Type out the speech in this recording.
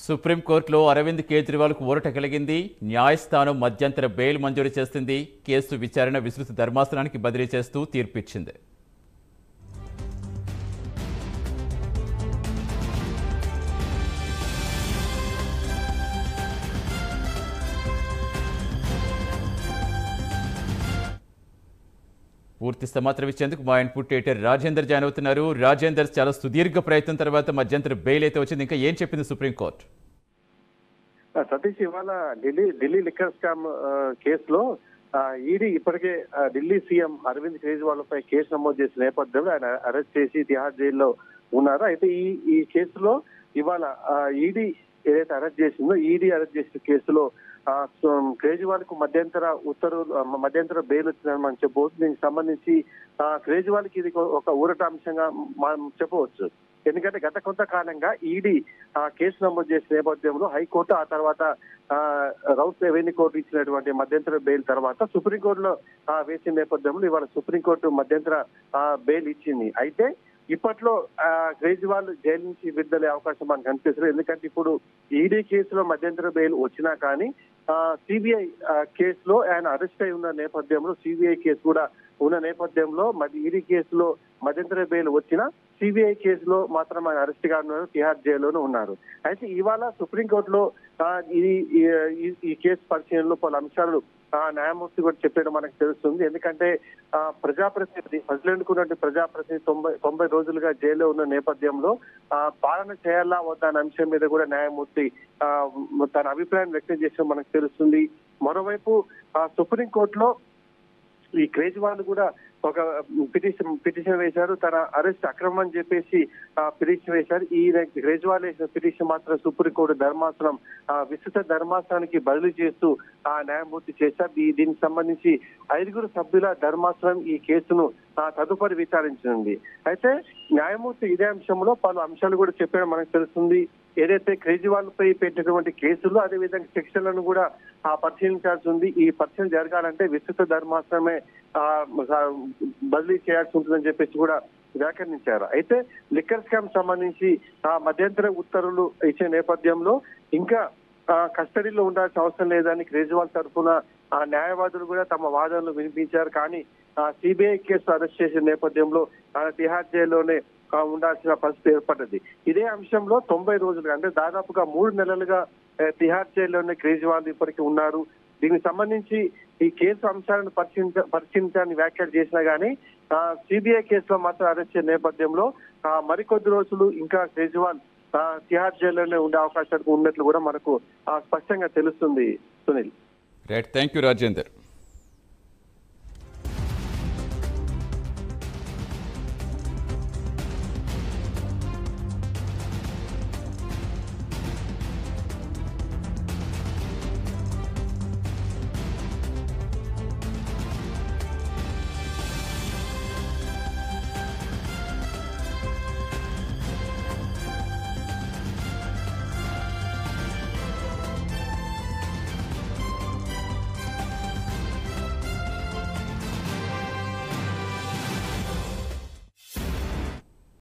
సుప్రీంకోర్టులో అరవింద్ కేజ్రీవాల్కు ఊరట కలిగింది. న్యాయస్థానం మధ్యంతర బెయిల్ మంజూరు చేసింది. కేసు విచారణ విస్తృత ధర్మాసనానికి బదిలీ చేస్తూ తీర్పిచ్చింది. పూర్తి సమాచారం ఇచ్చేందుకు మా ఇన్పుట్ ఎడిటర్ రాజేందర్ జాయిన్ అవుతున్నారు. రాజేందర్, చాలా సుదీర్ఘ ప్రయత్నం తర్వాత మధ్యంతర బెయిల్ అయితే వచ్చింది. ఇంకా ఏం చెప్పింది సుప్రీంకోర్టు? సతీష్, ఇవాళ ఢిల్లీ లిక్కర్ స్కామ్ కేసులో ఈడీ ఇప్పటికే ఢిల్లీ సీఎం అరవింద్ కేజ్రీవాల్ పై కేసు నమోదు చేసిన నేపథ్యంలో ఆయన అరెస్ట్ చేసి తిహార్ జైల్లో ఉన్నారు. అయితే ఈ కేసులో ఇవాళ ఈడీ ఏదైతే అరెస్ట్ చేసిందో, ఈడీ అరెస్ట్ చేసిన కేసులో కేజ్రీవాల్ కు మధ్యంతర బెయిల్ వచ్చిందని మనం చెప్పవచ్చు. దీనికి సంబంధించి కేజ్రీవాల్ కి ఇది ఒక ఊరట అంశంగా మనం చెప్పవచ్చు. ఎందుకంటే గత కొంతకాలంగా ఈడీ కేసు నమోదు చేసిన నేపథ్యంలో హైకోర్టు, ఆ తర్వాత రౌస్ రెవెన్యూ కోర్టు ఇచ్చినటువంటి మధ్యంతర బెయిల్ తర్వాత సుప్రీంకోర్టులో వేసిన నేపథ్యంలో ఇవాళ సుప్రీంకోర్టు మధ్యంతర బెయిల్ ఇచ్చింది. అయితే ఇప్పట్లో కేజ్రీవాల్ జైలు నుంచి విడుదలయ్యే అవకాశం మనకు కనిపిస్తుంది. ఎందుకంటే ఇప్పుడు ఈడీ కేసులో మధ్యంతర బెయిల్ వచ్చినా కానీ సిబిఐ కేసులో ఆయన అరెస్ట్ అయి ఉన్న నేపథ్యంలో, సిబిఐ కేసు కూడా ఉన్న నేపథ్యంలో ఈడీ కేసులో మధ్యంతర బెయిల్ వచ్చినా సిబిఐ కేసులో మాత్రం ఆయన అరెస్ట్ గా ఉన్నారు, తిహార్ జైల్లోనే ఉన్నారు. అయితే ఇవాళ సుప్రీంకోర్టులో ఈ కేసు పరిశీలనలో పలు అంశాలు న్యాయమూర్తి కూడా చెప్పడం మనకు తెలుస్తుంది. ఎందుకంటే ప్రజలెన్నుకున్నటువంటి ప్రజాప్రతినిధి 90 రోజులుగా జైల్లో ఉన్న నేపథ్యంలో పాలన చేయాలా వద్దా అనే అంశం మీద కూడా న్యాయమూర్తి తన అభిప్రాయం వ్యక్తం చేసిన మనకు తెలుస్తుంది. మరోవైపు సుప్రీంకోర్టులో ఈ కేజ్రీవాల్ కూడా ఒక పిటిషన్ వేశారు. తన అరెస్ట్ అక్రమం అని చెప్పేసి పిటిషన్ వేశారు. ఈ కేజ్రీవాల్ వేసిన పిటిషన్ మాత్రం సుప్రీంకోర్టు ధర్మాసనం విస్తృత ధర్మాసనానికి బదిలీ చేస్తూ న్యాయమూర్తి చేశారు. దీనికి సంబంధించి 5 సభ్యుల ధర్మాసనం ఈ కేసును తదుపరి విచారించనుంది. అయితే న్యాయమూర్తి ఇదే అంశంలో పలు అంశాలు కూడా చెప్పడం మనకు తెలుస్తుంది. ఏదైతే కేజ్రీవాల్ పై పెట్టినటువంటి కేసులు, అదేవిధంగా శిక్షలను కూడా పరిశీలించాల్సి ఉంది. ఈ పరిశీలన జరగాలంటే విస్తృత ధర్మాసనమే బదిలీ చేయాల్సి ఉంటుందని చెప్పేసి కూడా వ్యాఖ్యానించారు. అయితే లిక్కర్ స్కామ్ సంబంధించి మధ్యంతర ఉత్తర్వులు ఇచ్చే నేపథ్యంలో ఇంకా కస్టడీలో ఉండాల్సిన అవసరం లేదని కేజ్రీవాల్ తరఫున న్యాయవాదులు కూడా తమ వాదనలు వినిపించారు. కానీ సిబిఐ కేసు అరెస్ట్ చేసిన నేపథ్యంలో తిహార్ జైల్లోనే ఉండాల్సిన పరిస్థితి ఏర్పడ్డది. ఇదే అంశంలో 90 రోజులుగా, అంటే దాదాపుగా 3 నెలలుగా తిహార్ జైల్లోనే కేజ్రీవాల్ ఇప్పటికీ ఉన్నారు. దీనికి సంబంధించి ఈ కేసు అంశాలను పరిశీలించాలని వ్యాఖ్యలు చేసినా గానీ సిబిఐ కేసులో మాత్రం అరెస్ట్ చేసిన నేపథ్యంలో మరికొద్ది రోజులు ఇంకా కేజ్రీవాల్ తిహార్ జైల్లోనే ఉండే అవకాశాలు ఉన్నట్లు కూడా మనకు స్పష్టంగా తెలుస్తుంది. Sunil, right, thank you Rajender.